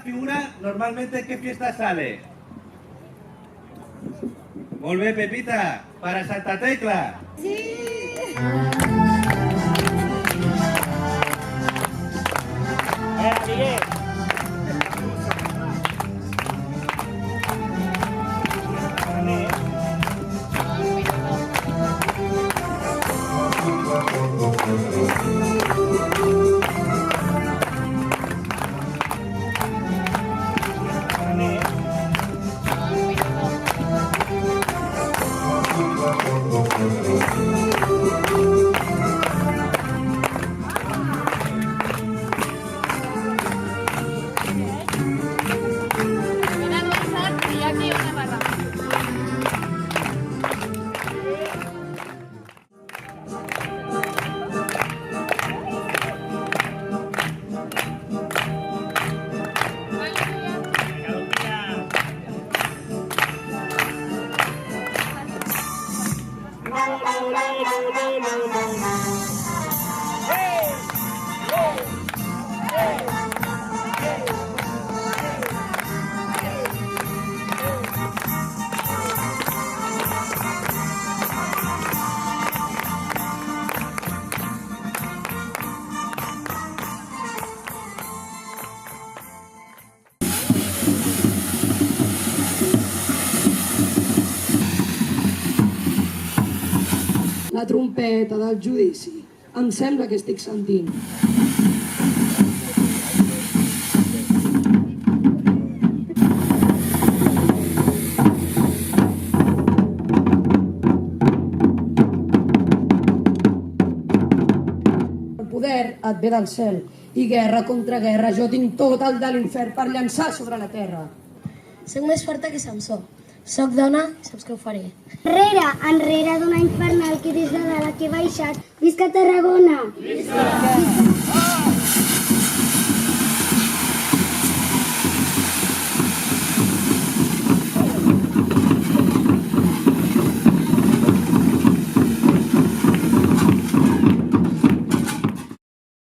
figura normalmente en qué fiesta sale? Molt bé, Pepita, para Santa Tecla. La trompeta del judici. Em sembla que estic sentint. El poder et ve del cel i guerra contra guerra jo tinc tot el de l'infern per llançar sobre la terra. Soc més forta que Samsó. Soc dona i saps què ho faré. Enrere, enrere d'una infernal que des de dalt que he baixat. Visca Tarragona! Visca!